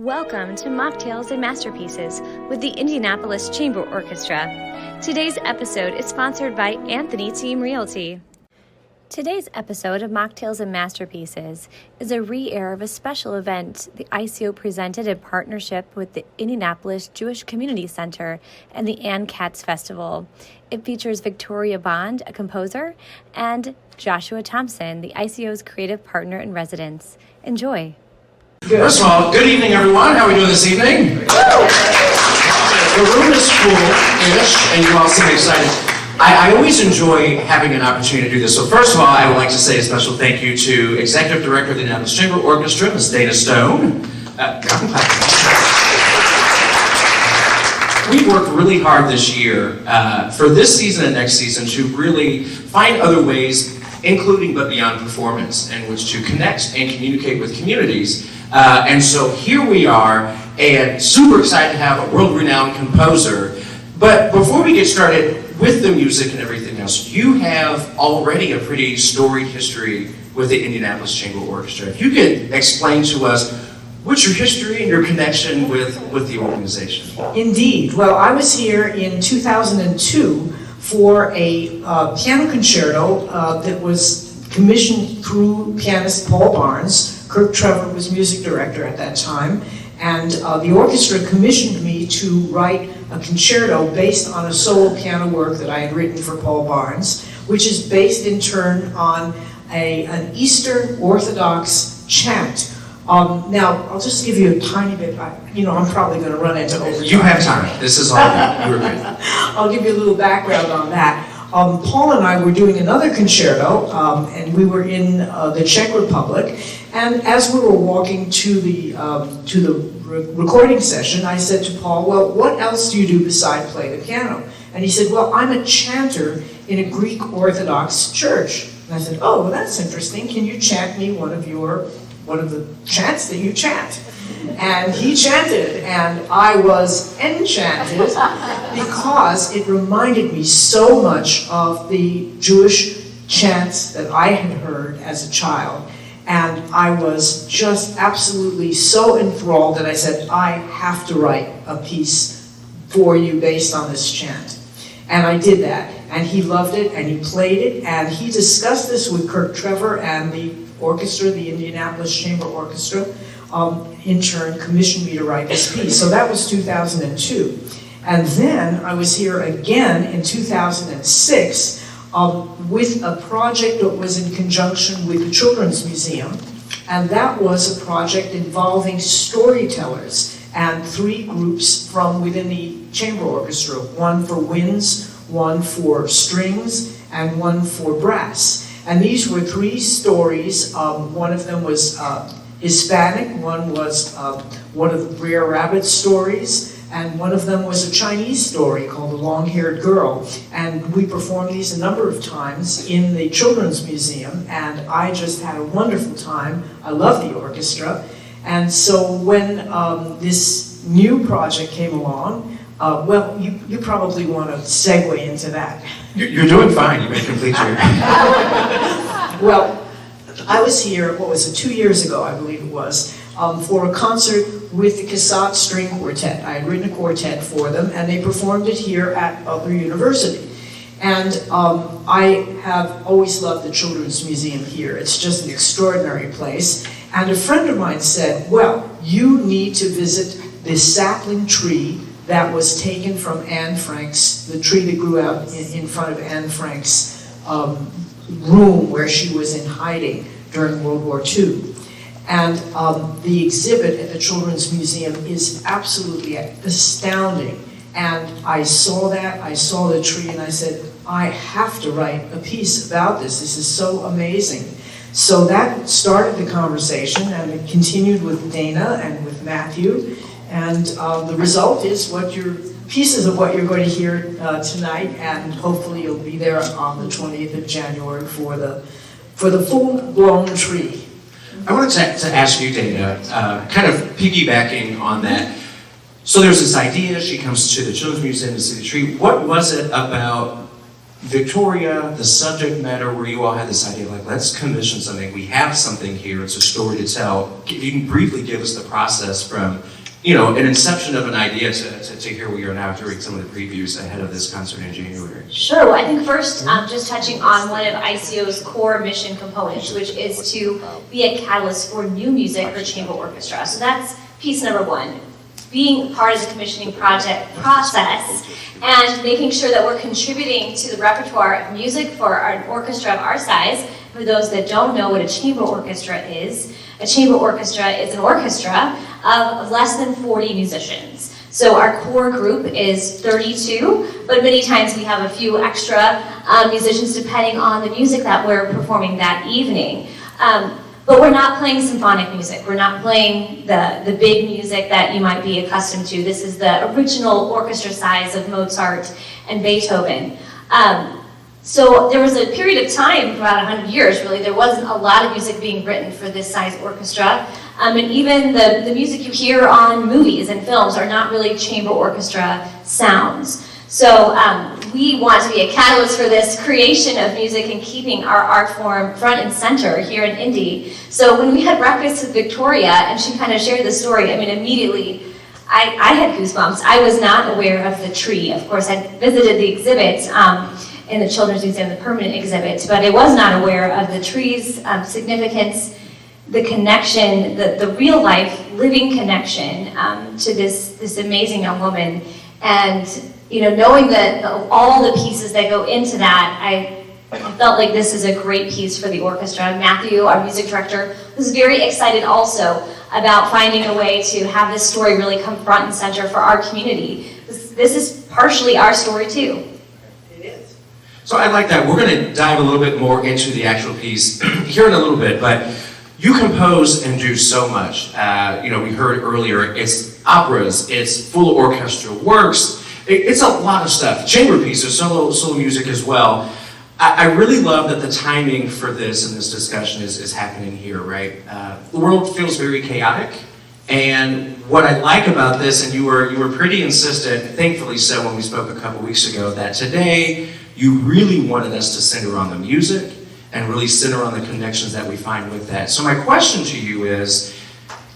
Welcome to Mocktails and Masterpieces with the Indianapolis Chamber Orchestra. Today's episode is sponsored by Anthony Team Realty. Today's episode of Mocktails and Masterpieces is a re-air of a special event the ICO presented in partnership with the Indianapolis Jewish Community Center and the Ann Katz Festival. It features Victoria Bond, a composer, and Joshua Thompson, the ICO's Creative Partner-in-Residence. Enjoy. First of all, good evening, everyone. How are we doing this evening? The room is full-ish, and you all seem excited. I always enjoy having an opportunity to do this. So first of all, I would like to say a special thank you to Executive Director of the Indianapolis Chamber Orchestra, Ms. Dana Stone. We worked really hard this year for this season and next season to really find other ways, including but beyond performance, in which to connect and communicate with communities. And so here we are, and super excited to have a world-renowned composer. But before we get started with the music and everything else, you have already a pretty storied history with the Indianapolis Chamber Orchestra. If you could explain to us what's your history and your connection with the organization. Indeed. Well, I was here in 2002 for a piano concerto that was commissioned through pianist Paul Barnes. Kirk Trevor was music director at that time, and the orchestra commissioned me to write a concerto based on a solo piano work that I had written for Paul Barnes, which is based in turn on an Eastern Orthodox chant. Now, I'll just give you a tiny bit. I'm probably going to run into overtime. You have time. This is all you're good. I'll give you a little background on that. Paul and I were doing another concerto, and we were in the Czech Republic. And as we were walking to the recording session, I said to Paul, "Well, what else do you do besides play the piano?" And he said, "Well, I'm a chanter in a Greek Orthodox church." And I said, "Oh, well, that's interesting. Can you chant me one of the chants that you chant?" And he chanted, and I was enchanted because it reminded me so much of the Jewish chants that I had heard as a child. And I was just absolutely so enthralled that I said, "I have to write a piece for you based on this chant." And I did that. And he loved it, and he played it, and he discussed this with Kirk Trevor and the orchestra, the Indianapolis Chamber Orchestra, in turn commissioned me to write this piece. So that was 2002. And then I was here again in 2006 with a project that was in conjunction with the Children's Museum. And that was a project involving storytellers and three groups from within the chamber orchestra, one for winds, one for strings, and one for brass. And these were three stories. One of them was Hispanic, one was one of the Brer Rabbit stories, and one of them was a Chinese story called The Long-Haired Girl. And we performed these a number of times in the Children's Museum, and I just had a wonderful time. I love the orchestra. And so when this new project came along, well, you probably want to segue into that. You're doing fine. You may complete your... Well, I was here, 2 years ago, I believe it was, for a concert with the Cassatt String Quartet. I had written a quartet for them, and they performed it here at Butler University. And I have always loved the Children's Museum here. It's just an extraordinary place. And a friend of mine said, "Well, you need to visit this sapling tree that was taken from Anne Frank's, the tree that grew out in front of Anne Frank's room where she was in hiding during World War II. And the exhibit at the Children's Museum is absolutely astounding. And I saw that, I saw the tree, and I said, I have to write a piece about this. This is so amazing. So that started the conversation, and it continued with Dana and with Matthew. And the result is pieces of what you're going to hear tonight, and hopefully you'll be there on the 20th of January for the full-blown tree. I wanted to ask you, Dana, kind of piggybacking on that. So there's this idea, she comes to the Children's Museum to see the tree. What was it about Victoria, the subject matter, where you all had this idea, like, let's commission something, we have something here, it's a story to tell. If you can briefly give us the process from an inception of an idea to here we are now during some of the previews ahead of this concert in January? Sure. Well, I think first, just touching on one of ICO's core mission components, which is to be a catalyst for new music for chamber orchestra. So that's piece number one, being part of the commissioning project process and making sure that we're contributing to the repertoire of music for an orchestra of our size. For those that don't know what a chamber orchestra is, a chamber orchestra is an orchestra of less than 40 musicians. So our core group is 32, but many times we have a few extra musicians depending on the music that we're performing that evening. But we're not playing symphonic music. We're not playing the big music that you might be accustomed to. This is the original orchestra size of Mozart and Beethoven. So there was a period of time, for about 100 years really, there wasn't a lot of music being written for this size orchestra. And even the music you hear on movies and films are not really chamber orchestra sounds. So we want to be a catalyst for this creation of music and keeping our art form front and center here in Indy. So when we had breakfast with Victoria and she kind of shared the story, I mean, immediately I had goosebumps. I was not aware of the tree. Of course, I visited the exhibit in the Children's Museum, the permanent exhibit, but I was not aware of the tree's significance, the connection, the real life living connection to this amazing young woman. And knowing that all the pieces that go into that, I felt like this is a great piece for the orchestra. Matthew, our music director, was very excited also about finding a way to have this story really come front and center for our community. This is partially our story too. It is. So I like that. We're going to dive a little bit more into the actual piece here in a little bit, but you compose and do so much. We heard earlier, it's operas, it's full orchestral works, it's a lot of stuff. Chamber pieces, solo music as well. I really love that the timing for this and this discussion is happening here, right? The world feels very chaotic, and what I like about this, and you were pretty insistent, thankfully so when we spoke a couple weeks ago, that today you really wanted us to center on the music and really center on the connections that we find with that. So my question to you is,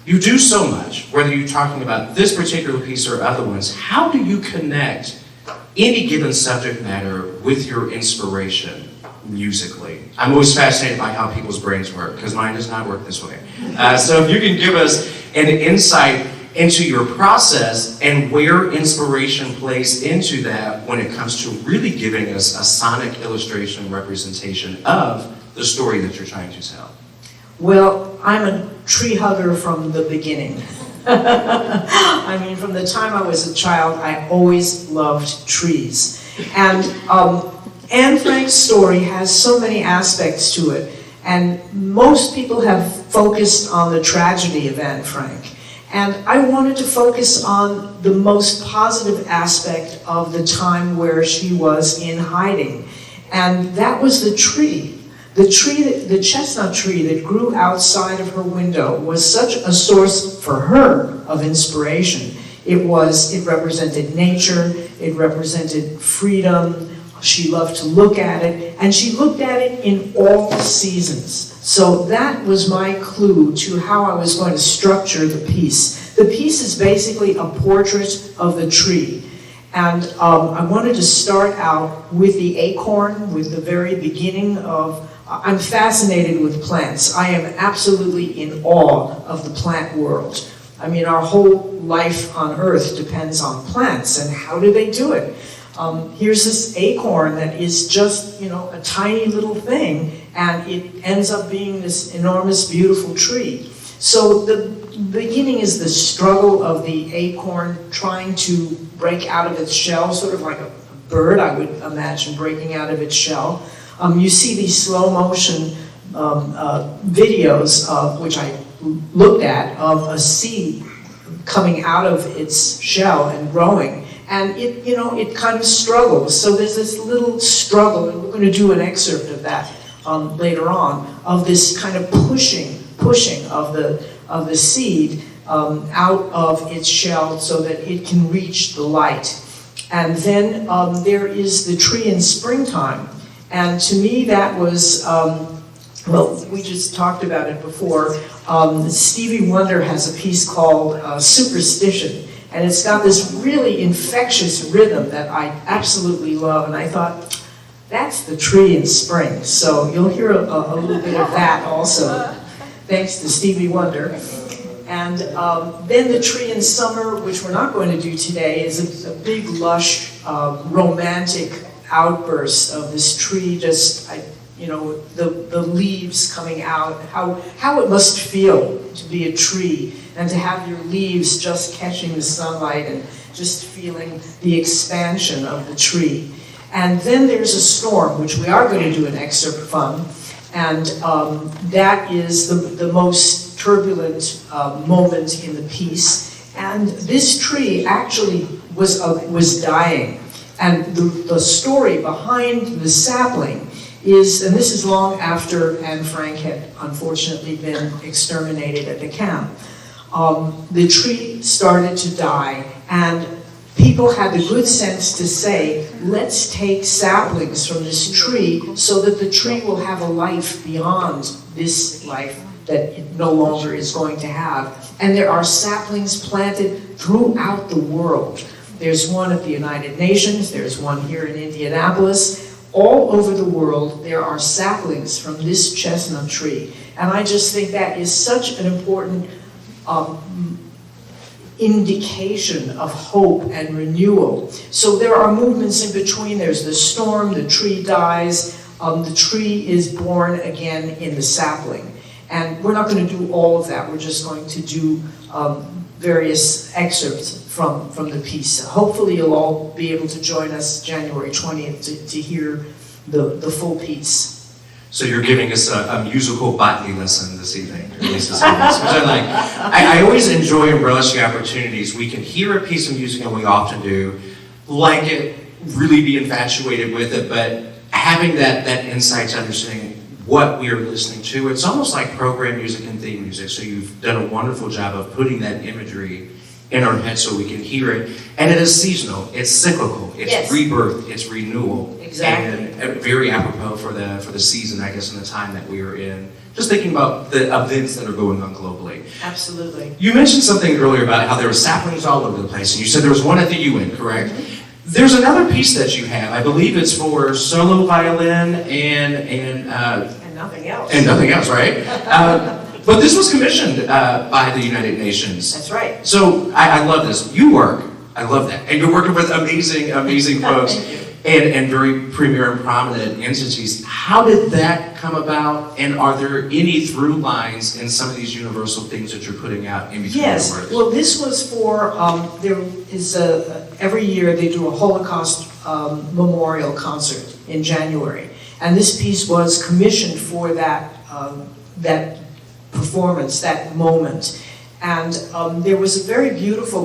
you do so much, whether you're talking about this particular piece or other ones, how do you connect any given subject matter with your inspiration musically? I'm always fascinated by how people's brains work, because mine does not work this way. So if you can give us an insight into your process and where inspiration plays into that when it comes to really giving us a sonic illustration representation of the story that you're trying to tell. Well, I'm a tree hugger from the beginning. I mean, from the time I was a child, I always loved trees. And Anne Frank's story has so many aspects to it, and most people have focused on the tragedy of Anne Frank. And I wanted to focus on the most positive aspect of the time where she was in hiding. And that was the tree. The chestnut tree that grew outside of her window was such a source for her of inspiration. It represented nature, it represented freedom. She loved to look at it, and she looked at it in all seasons. So that was my clue to how I was going to structure the piece. The piece is basically a portrait of the tree. And I wanted to start out with the acorn, with the very beginning of, I'm fascinated with plants. I am absolutely in awe of the plant world. I mean, our whole life on Earth depends on plants, and how do they do it? Here's this acorn that is just, a tiny little thing, and it ends up being this enormous, beautiful tree. So the beginning is the struggle of the acorn trying to break out of its shell, sort of like a bird, I would imagine, breaking out of its shell. You see these slow motion videos, which I looked at, of a seed coming out of its shell and growing. And it kind of struggles. So there's this little struggle, and we're going to do an excerpt of that later on, of this kind of pushing of the seed out of its shell so that it can reach the light. And then there is the tree in springtime. And to me, that was Well, we just talked about it before. Stevie Wonder has a piece called Superstition, and it's got this really infectious rhythm that I absolutely love, and I thought, that's the tree in spring. So you'll hear a little bit of that also, thanks to Stevie Wonder. And then the tree in summer, which we're not going to do today, is a big, lush, romantic outburst of this tree just, the leaves coming out, how it must feel to be a tree and to have your leaves just catching the sunlight and just feeling the expansion of the tree. And then there's a storm, which we are going to do an excerpt from, and that is the most turbulent moment in the piece. And this tree actually was dying. And the story behind the sapling is, and this is long after Anne Frank had unfortunately been exterminated at the camp, the tree started to die, and people had the good sense to say, let's take saplings from this tree so that the tree will have a life beyond this life that it no longer is going to have. And there are saplings planted throughout the world. There's one at the United Nations, there's one here in Indianapolis. All over the world, there are saplings from this chestnut tree. And I just think that is such an important indication of hope and renewal. So there are movements in between. There's the storm, the tree dies, the tree is born again in the sapling. And we're not going to do all of that. We're just going to do various excerpts from the piece. Hopefully you'll all be able to join us January 20th to hear the full piece. So you're giving us a musical botany lesson this evening, or at least this evening, which I like. I always enjoy and relish the opportunities. We can hear a piece of music, and we often do, like it, really be infatuated with it, but having that insight to understanding what we are listening to, it's almost like program music and theme music. So you've done a wonderful job of putting that imagery in our head so we can hear it. And it is seasonal, it's cyclical, it's yes. Rebirth, it's renewal. Exactly. And very apropos for the season, I guess, and the time that we are in. Just thinking about the events that are going on globally. Absolutely. You mentioned something earlier about how there were saplings all over the place, and you said there was one at the UN, correct? Mm-hmm. There's another piece that you have. I believe it's for solo violin and nothing else. And nothing else, right? But this was commissioned by the United Nations. That's right. So I love this. I love that. And you're working with amazing folks and very premier and prominent entities. How did that come about? And are there any through lines in some of these universal things that you're putting out in between yes. your works? Well, this was for, there is every year they do a Holocaust memorial concert in January. And this piece was commissioned for that performance, that moment. And there is a very beautiful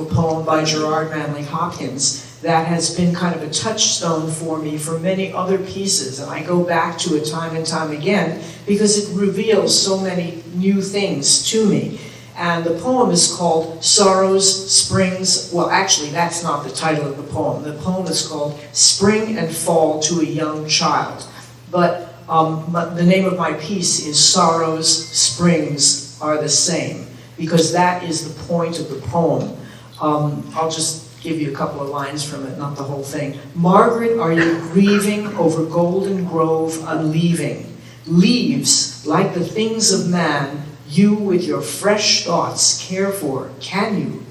poem by Gerard Manley Hopkins that has been kind of a touchstone for me for many other pieces. And I go back to it time and time again because it reveals so many new things to me. And the poem is called Sorrows, Springs. Well, actually, that's not the title of the poem. The poem is called Spring and Fall to a Young Child. But the name of my piece is Sorrows, Springs Are the Same, because that is the point of the poem. I'll just give you a couple of lines from it, not the whole thing. Margaret, are you grieving over Golden Grove unleaving? Leaves, like the things of man, you with your fresh thoughts care for, can you?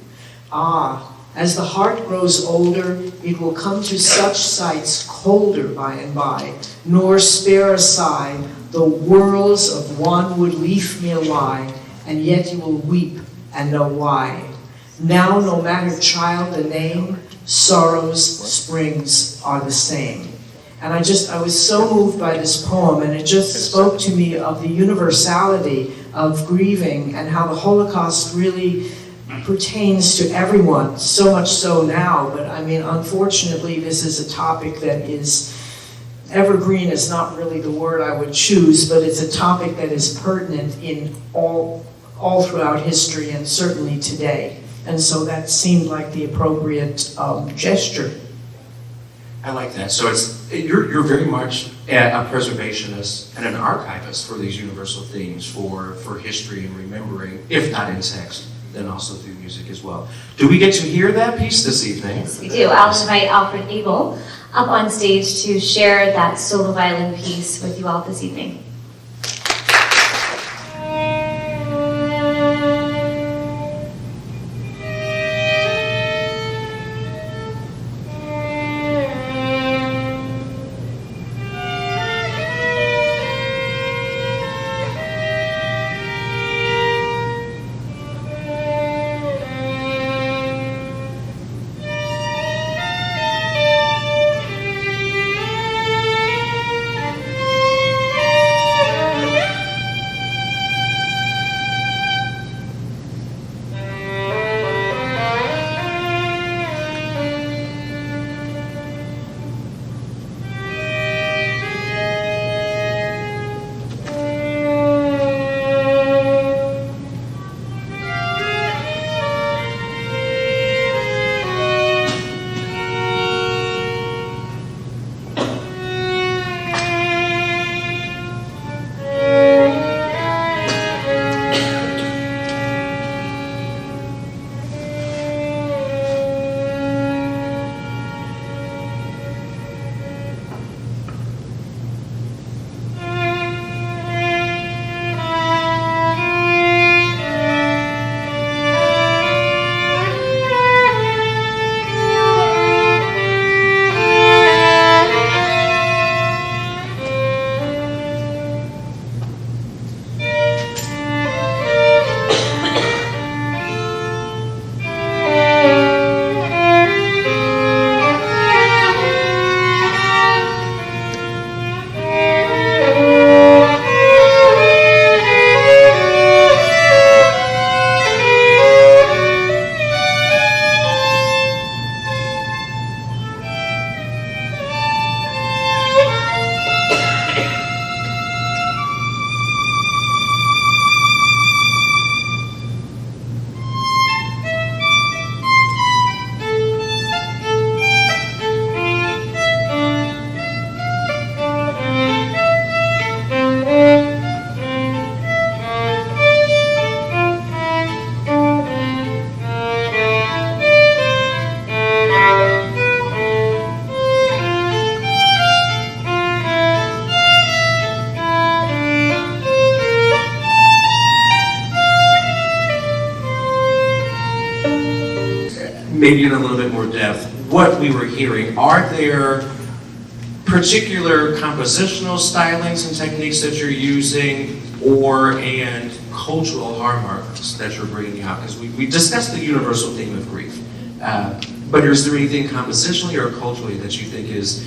Ah, as the heart grows older, it will come to such sights colder by and by, nor spare a sigh, though whirls of one would leaf me lie, and yet you will weep and know why. Now, no matter, child, the name, sorrows, springs are the same. And I was so moved by this poem, and it just spoke to me of the universality of grieving and how the Holocaust really pertains to everyone, so much so now. But I mean, unfortunately, this is a topic that is, evergreen is not really the word I would choose, but it's a topic that is pertinent in all throughout history and certainly today. And so that seemed like the appropriate gesture. I like that. So you're very much a preservationist and an archivist for these universal themes for history and remembering, if not in text, then also through music as well. Do we get to hear that piece this evening? Yes, we do. I'll invite Alfred Abel up on stage to share that solo violin piece with you all this evening. maybe in a little bit more depth, what we were hearing. Are there particular compositional stylings and techniques that you're using, and cultural hallmarks that you're bringing out? Because we discussed the universal theme of grief, but is there anything compositionally or culturally that you think is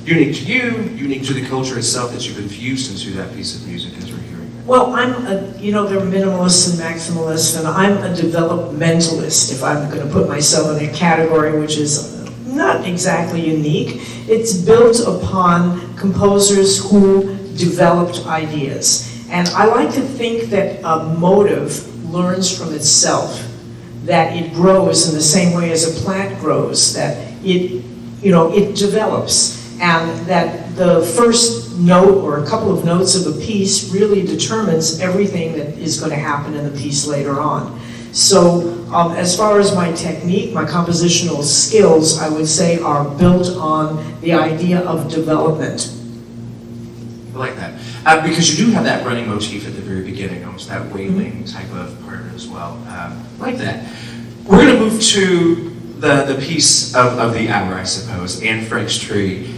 unique to you, unique to the culture itself, that you've infused into that piece of music as we're hearing? Well, they're minimalists and maximalists, and I'm a developmentalist, if I'm going to put myself in a category which is not exactly unique. It's built upon composers who developed ideas. And I like to think that a motive learns from itself, that it grows in the same way as a plant grows, that it develops, and that the first note or a couple of notes of a piece really determines everything that is going to happen in the piece later on. So as far as my technique, my compositional skills, I would say are built on the idea of development. I like that. Because you do have that running motif at the very beginning, almost that wailing type of part as well. I like that. We're going to move to the piece of the hour, I suppose, Anne Frank's Tree.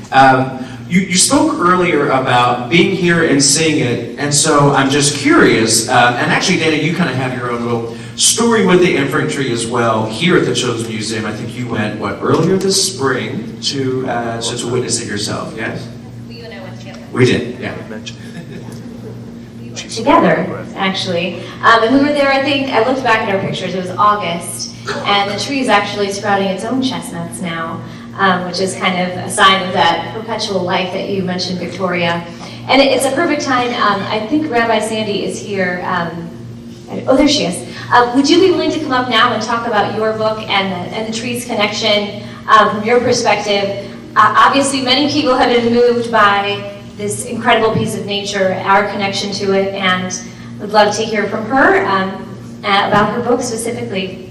You spoke earlier about being here and seeing it, and so I'm just curious, and actually, Dana, you kind of have your own little story with the Anne Frank Tree as well, here at the Children's Museum. I think you went, earlier this spring to witness it yourself, yes? You and I went together. We did, yeah. We went together, actually. And we were there, I looked back at our pictures, it was August, and the tree is actually sprouting its own chestnuts now, which is kind of a sign of that perpetual life that you mentioned, Victoria. And it's a perfect time. I think Rabbi Sandy is here. Oh, there she is. Would you be willing to come up now and talk about your book and the tree's connection from your perspective? Obviously, many people have been moved by this incredible piece of nature, our connection to it, and would love to hear from her about her book specifically.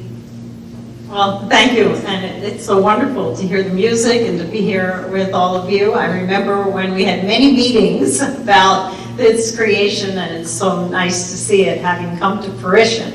Well, thank you, and it's so wonderful to hear the music and to be here with all of you. I remember when we had many meetings about its creation, and it's so nice to see it having come to fruition.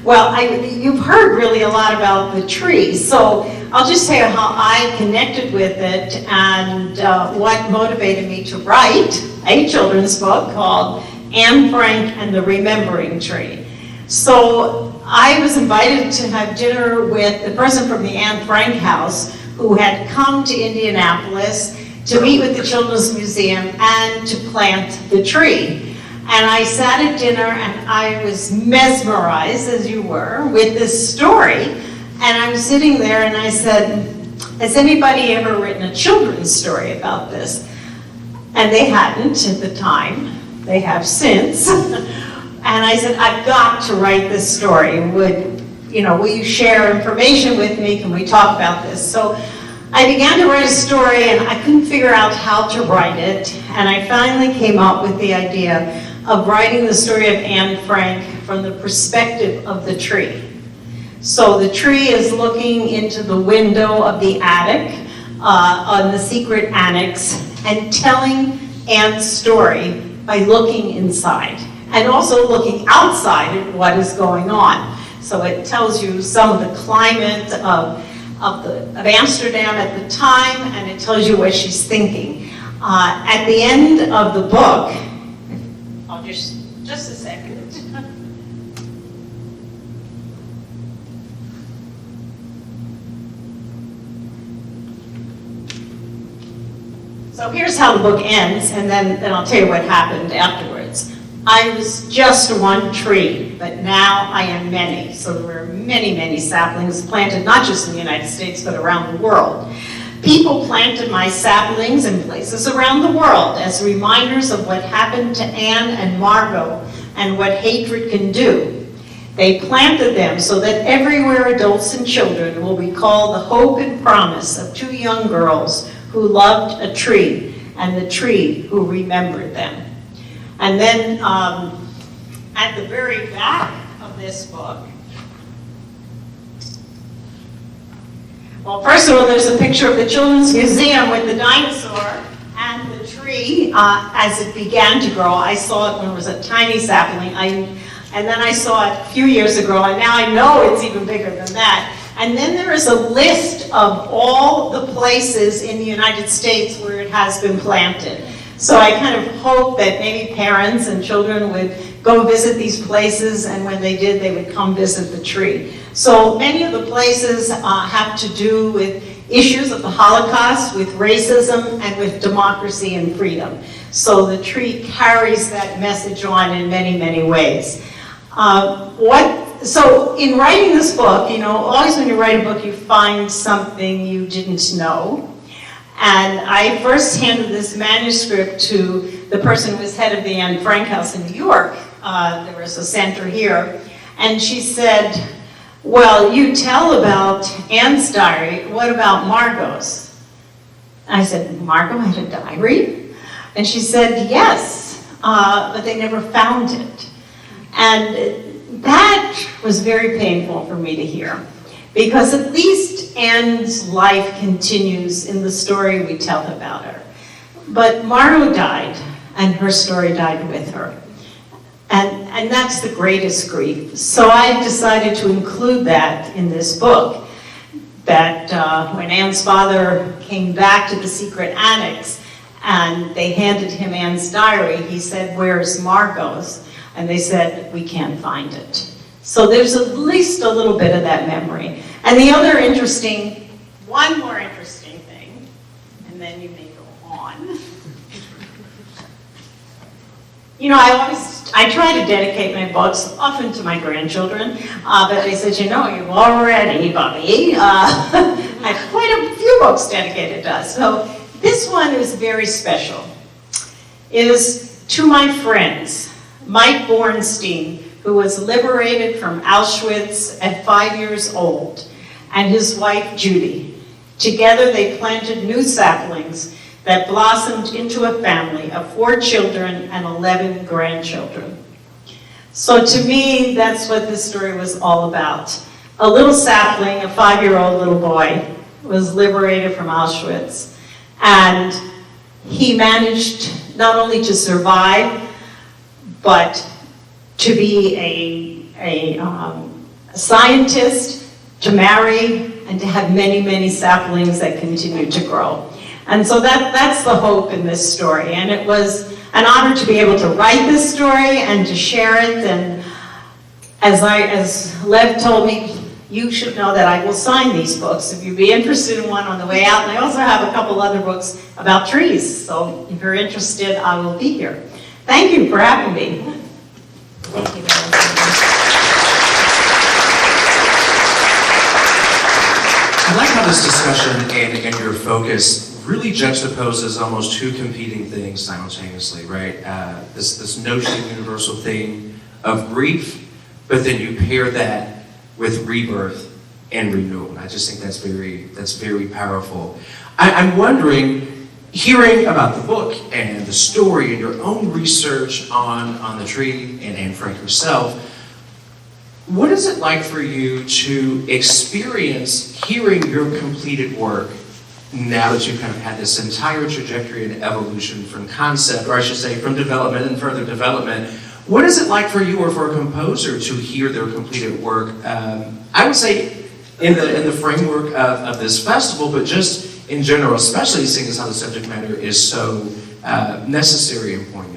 Well, you've heard really a lot about the tree, so I'll just say how I connected with it and what motivated me to write a children's book called Anne Frank and the Remembering Tree. So I was invited to have dinner with the person from the Anne Frank House who had come to Indianapolis to meet with the Children's Museum and to plant the tree. And I sat at dinner and I was mesmerized, as you were, with this story. And I'm sitting there and I said, has anybody ever written a children's story about this? And they hadn't at the time. They have since. And I said, I've got to write this story. Will you share information with me? Can we talk about this? So I began to write a story and I couldn't figure out how to write it. And I finally came up with the idea of writing the story of Anne Frank from the perspective of the tree. So the tree is looking into the window of the attic on the secret annex and telling Anne's story by looking inside and also looking outside at what is going on. So it tells you some of the climate of Amsterdam at the time, and it tells you what she's thinking. At the end of the book, I'll just a second. So here's how the book ends, and then I'll tell you what happened afterwards. I was just one tree, but now I am many. So there were many, many saplings planted, not just in the United States, but around the world. People planted my saplings in places around the world as reminders of what happened to Anne and Margot and what hatred can do. They planted them so that everywhere adults and children will recall the hope and promise of two young girls who loved a tree and the tree who remembered them. And then at the very back of this book, well, first of all, there's a picture of the Children's Museum with the dinosaur and the tree as it began to grow. I saw it when it was a tiny sapling, and then I saw it a few years ago, and now I know it's even bigger than that. And then there is a list of all the places in the United States where it has been planted. So I kind of hope that maybe parents and children would go visit these places, and when they did, they would come visit the tree. So many of the places have to do with issues of the Holocaust, with racism, and with democracy and freedom. So the tree carries that message on in many, many ways. So in writing this book, always when you write a book, you find something you didn't know. And I first handed this manuscript to the person who was head of the Anne Frank House in New York. There was a center here. And she said, well, you tell about Anne's diary. What about Margot's? I said, Margot had a diary? And she said, yes, but they never found it. And that was very painful for me to hear. Because at least Anne's life continues in the story we tell about her. But Margot died, and her story died with her. And that's the greatest grief. So I decided to include that in this book. That when Anne's father came back to the secret annex, and they handed him Anne's diary, he said, where's Margot's? And they said, we can't find it. So there's at least a little bit of that memory. And the other one more interesting thing, and then you may go on. I try to dedicate my books often to my grandchildren, but they said, you've already, Bobby. I have quite a few books dedicated to us. So this one is very special. It is to my friends, Mike Bornstein, who was liberated from Auschwitz at 5 years old, and his wife, Judy. Together, they planted new saplings that blossomed into a family of 4 children and 11 grandchildren. So to me, that's what this story was all about. A little sapling, a 5-year-old little boy, was liberated from Auschwitz, and he managed not only to survive, but to be a scientist, to marry, and to have many, many saplings that continue to grow. And so that's the hope in this story. And it was an honor to be able to write this story and to share it. And as Lev told me, you should know that I will sign these books if you'd be interested in one on the way out. And I also have a couple other books about trees. So if you're interested, I will be here. Thank you for having me. Thank you very much. I like how this discussion and your focus really juxtaposes almost 2 competing things simultaneously, right? This notion of universal theme of grief, but then you pair that with rebirth and renewal. And I just think that's very powerful. I'm wondering, hearing about the book and the story and your own research on the tree and Anne Frank herself, what is it like for you to experience hearing your completed work now that you've kind of had this entire trajectory and evolution from concept, or I should say from development and further development? What is it like for you or for a composer to hear their completed work? I would say in the framework of this festival, but just in general, especially seeing as how the subject matter is so necessary and poignant.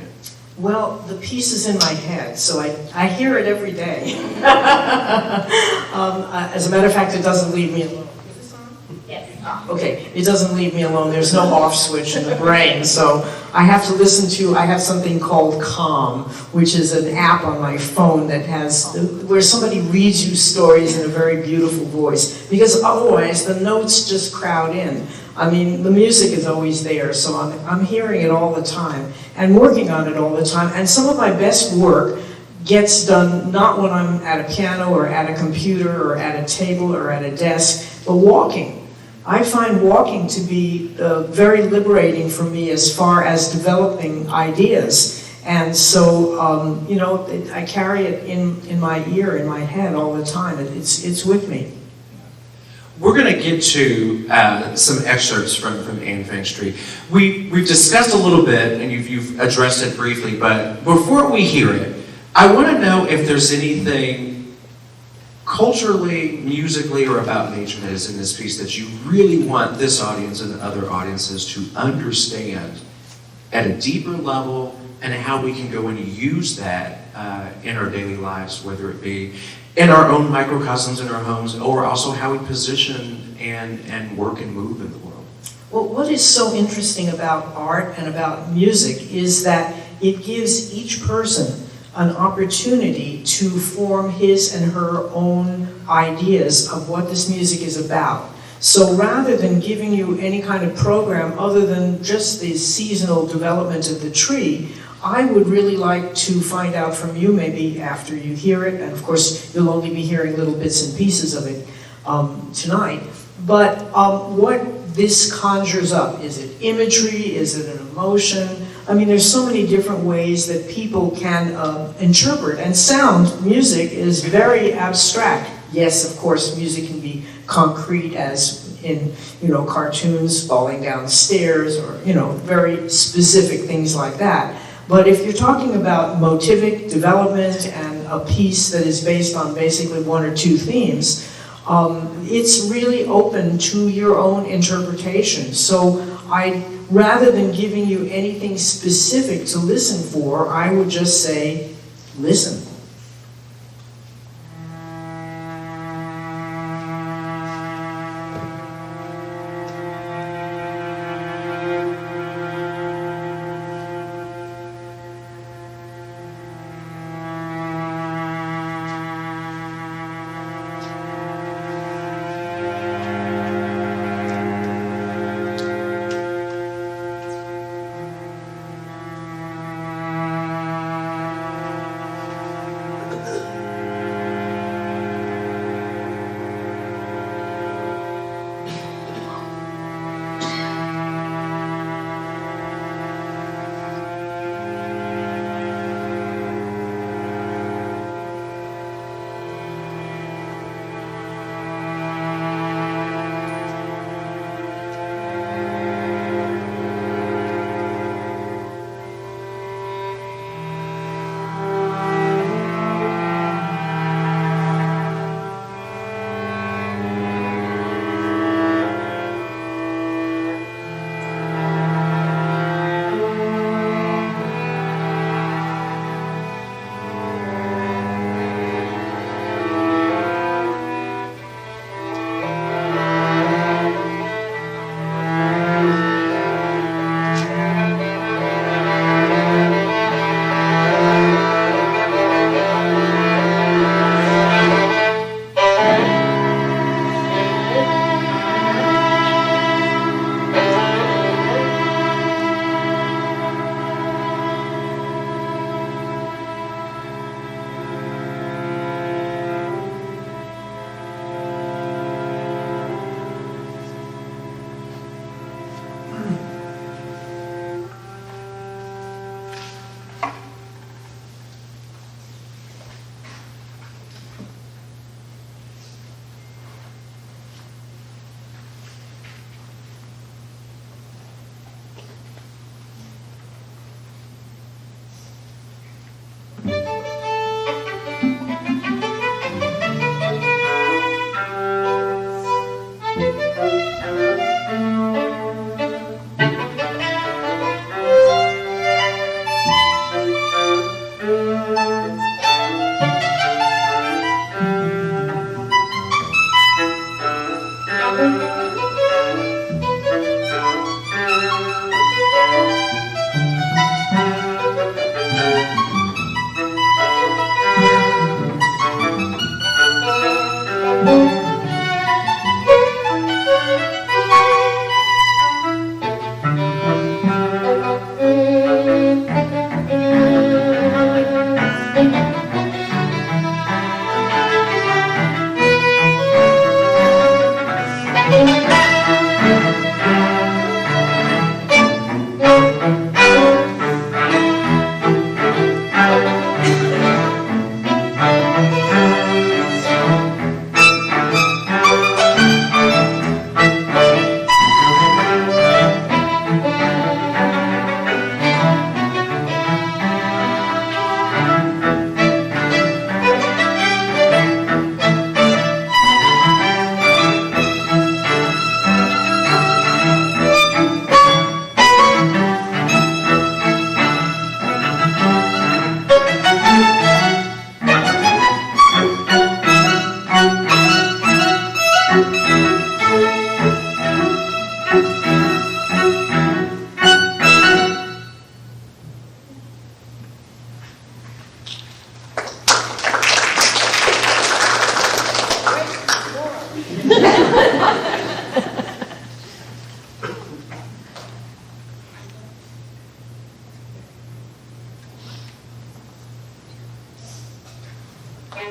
Well, the piece is in my head, so I hear it every day. As a matter of fact, it doesn't leave me alone. Is this on? Yes. Okay, it doesn't leave me alone. There's no off switch in the brain, so I have to listen to, I have something called Calm, which is an app on my phone that has, where somebody reads you stories in a very beautiful voice, because otherwise the notes just crowd in. I mean, the music is always there, so I'm hearing it all the time and working on it all the time. And some of my best work gets done not when I'm at a piano or at a computer or at a table or at a desk, but walking. I find walking to be very liberating for me as far as developing ideas. And so, you know, I carry it in my ear, in my head all the time. It's with me. We're going to get to some excerpts from Anne Frank's Tree. We've discussed a little bit, and you've addressed it briefly, but before we hear it, I want to know if there's anything culturally, musically, or about nature that is in this piece that you really want this audience and other audiences to understand at a deeper level, and how we can go and use that in our daily lives, whether it be in our own microcosms in our homes, or also how we position and work and move in the world. Well, what is so interesting about art and about music is that it gives each person an opportunity to form his and her own ideas of what this music is about. So rather than giving you any kind of program other than just the seasonal development of the tree, I would really like to find out from you, maybe after you hear it, and of course you'll only be hearing little bits and pieces of it tonight, but what this conjures up. Is it imagery? Is it an emotion? I mean, there's so many different ways that people can interpret, and sound music is very abstract. Yes, of course, music can be concrete, as in, you know, cartoons falling down stairs, or, you know, very specific things like that. But if you're talking about motivic development and a piece that is based on basically 1 or 2 themes, it's really open to your own interpretation. So rather than giving you anything specific to listen for, I would just say, listen.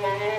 Thank you.